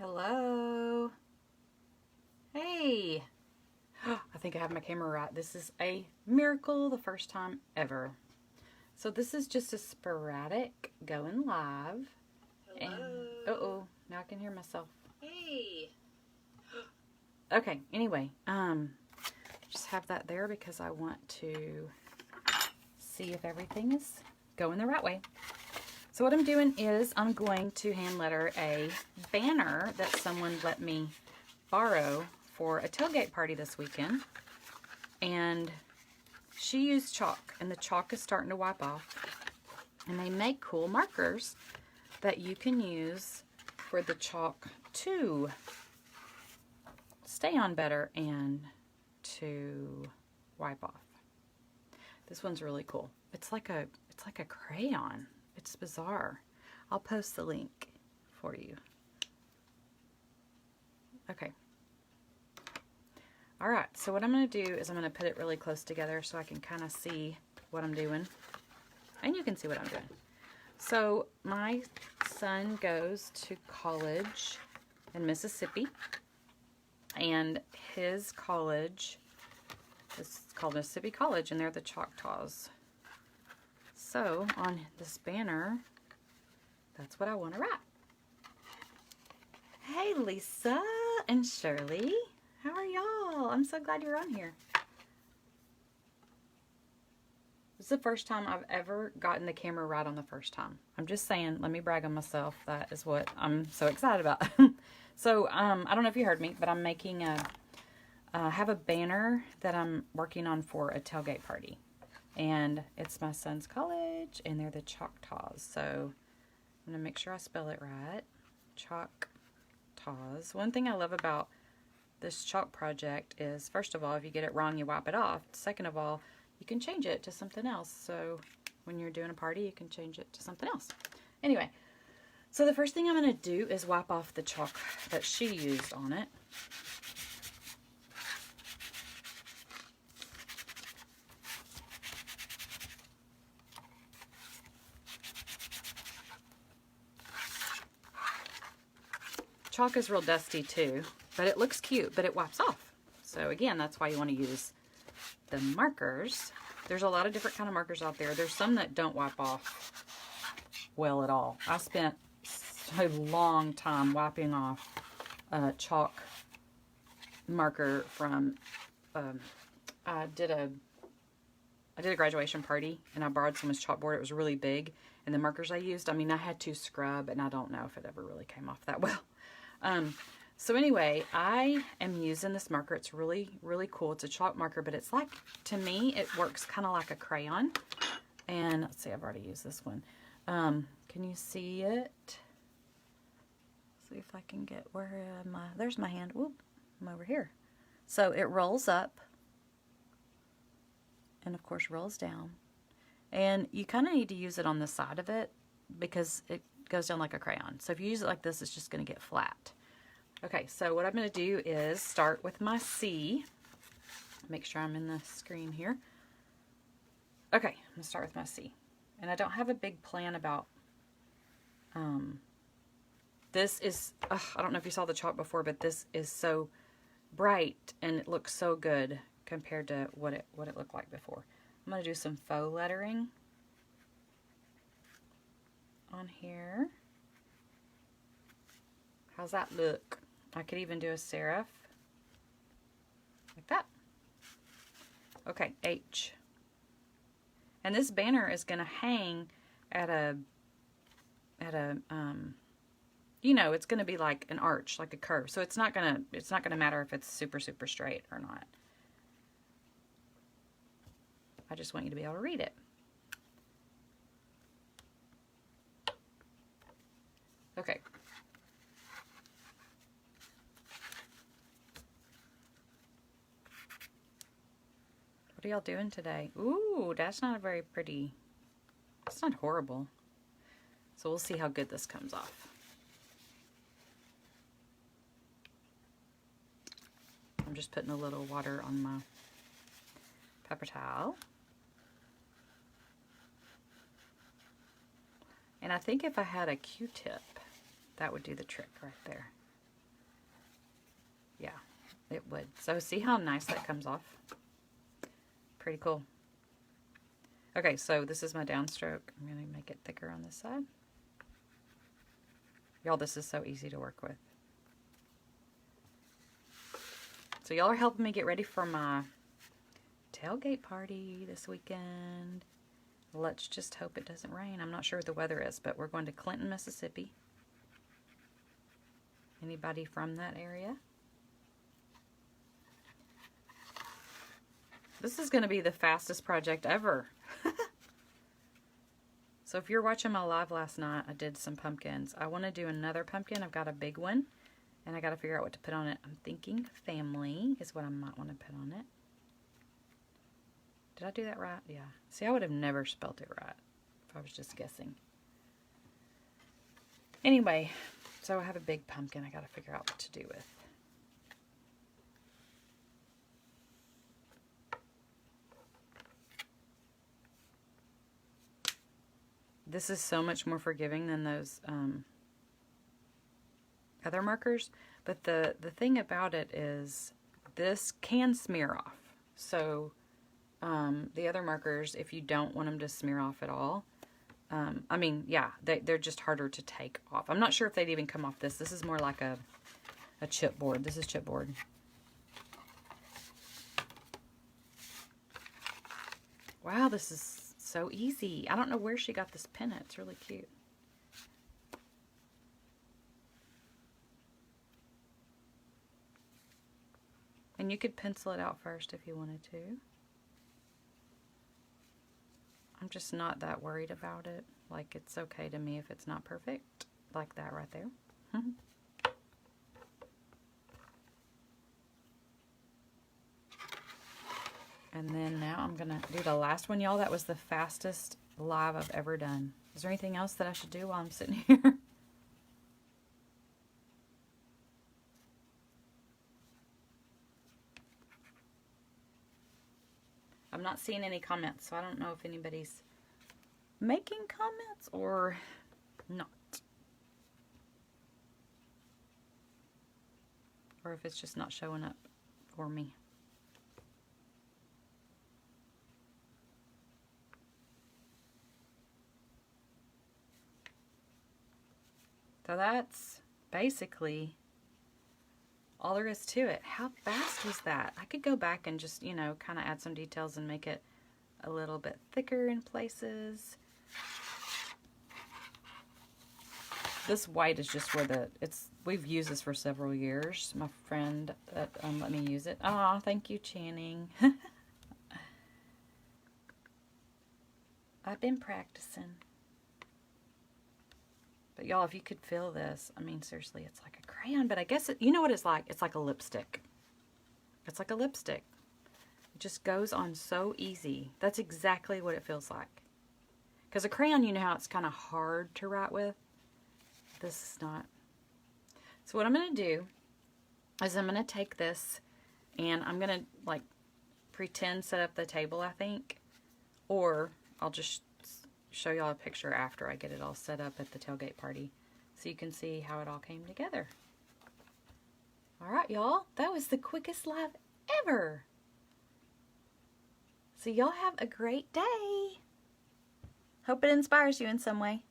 Hello. Hey. I think I have my camera right. This is a miracle, the first time ever. So this is just a sporadic going live. Hello. And, uh-oh, now I can hear myself. Hey. Okay, anyway, just have that there because I want to see if everything is going the right way. So what I'm doing is I'm going to hand letter a banner that someone let me borrow for a tailgate party this weekend. And she used chalk, and the chalk is starting to wipe off. And they make cool markers that you can use for the chalk to stay on better and to wipe off. This one's really cool. It's like a crayon. It's bizarre. I'll post the link for you. Okay. All right, so what I'm going to do is I'm going to put it really close together so I can kind of see what I'm doing. And you can see what I'm doing. So my son goes to college in Mississippi. And his college is called Mississippi College, and they're the Choctaws. So on this banner, that's what I want to write. Hey, Lisa and Shirley. How are y'all? I'm so glad you're on here. This is the first time I've ever gotten the camera right on the first time. I'm just saying, let me brag on myself. That is what I'm so excited about. So, I don't know if you heard me, but I'm making have a banner that I'm working on for a tailgate party. And it's my son's college, and they're the Choctaws. So, I'm going to make sure I spell it right. Choctaws. One thing I love about this chalk project is, first of all, if you get it wrong, you wipe it off. Second of all, you can change it to something else. So, when you're doing a party, you can change it to something else. Anyway. So the first thing I'm going to do is wipe off the chalk that she used on it. Chalk is real dusty too, but it looks cute, but it wipes off. So again, that's why you want to use the markers. There's a lot of different kind of markers out there. There's some that don't wipe off well at all. I spent a long time wiping off a chalk marker from I did a graduation party, and I borrowed someone's chalkboard. It was really big, and the markers I used, I mean, I had to scrub, and I don't know if it ever really came off that well. So anyway, I am using this marker. It's really, really cool. It's a chalk marker, but it's like, to me, it works kind of like a crayon. And let's see, I've already used this one. Can you see it? See if I can get where there's my hand. Whoop, I'm over here. So it rolls up and of course rolls down. And you kind of need to use it on the side of it because it goes down like a crayon. So if you use it like this, it's just going to get flat. Okay, so what I'm going to do is start with my C. Make sure I'm in the screen here. Okay, I'm going to start with my C. And I don't have a big plan about this is, I don't know if you saw the chalk before, but this is so bright and it looks so good compared to what it looked like before. I'm going to do some faux lettering on here. How's that look? I could even do a serif like that. Okay, H. And this banner is going to hang at a you know, it's going to be like an arch, like a curve. So it's not going to matter if it's super, super straight or not. I just want you to be able to read it. Okay. What are y'all doing today? Ooh, that's not a very pretty, it's not horrible. So we'll see how good this comes off. I'm just putting a little water on my paper towel. And I think if I had a Q-tip, that would do the trick right there. it would. So see how nice that comes off? Pretty cool. Okay, so this is my downstroke. I'm going to make it thicker on this side. Y'all, this is so easy to work with. So y'all are helping me get ready for my tailgate party this weekend. Let's just hope it doesn't rain. I'm not sure what the weather is, but we're going to Clinton, Mississippi. Anybody from that area? This is going to be the fastest project ever. So if you're watching my live last night, I did some pumpkins. I want to do another pumpkin. I've got a big one, and I got to figure out what to put on it. I'm thinking family is what I might want to put on it. Did I do that right? Yeah. See, I would have never spelt it right if I was just guessing. Anyway, so I have a big pumpkin I got to figure out what to do with. This is so much more forgiving than those other markers. But the thing about it is this can smear off. So the other markers, if you don't want them to smear off at all, I mean, yeah, they're just harder to take off. I'm not sure if they'd even come off this. This is more like a chipboard. This is chipboard. Wow, this is so easy. I don't know where she got this pen. It's really cute. And you could pencil it out first if you wanted to. I'm just not that worried about it. Like, it's okay to me if it's not perfect. Like that right there. And then now I'm going to do the last one, y'all. That was the fastest live I've ever done. Is there anything else that I should do while I'm sitting here? I'm not seeing any comments, so I don't know if anybody's making comments or not. Or if it's just not showing up for me. So that's basically all there is to it. How fast was that? I could go back and just, you know, kind of add some details and make it a little bit thicker in places. This white is just where we've used this for several years. My friend that let me use it. Oh, thank you, Channing. I've been practicing. But y'all, if you could feel this, I mean, seriously, it's like a crayon, but I guess, you know what it's like? It's like a lipstick. It's like a lipstick. It just goes on so easy. That's exactly what it feels like. Because a crayon, you know how it's kind of hard to write with? This is not. So what I'm going to do is I'm going to take this and I'm going to, like, pretend set up the table, I think. Or I'll just show y'all a picture after I get it all set up at the tailgate party so you can see how it all came together. Alright, y'all, that was the quickest live ever. So y'all have a great day. Hope it inspires you in some way.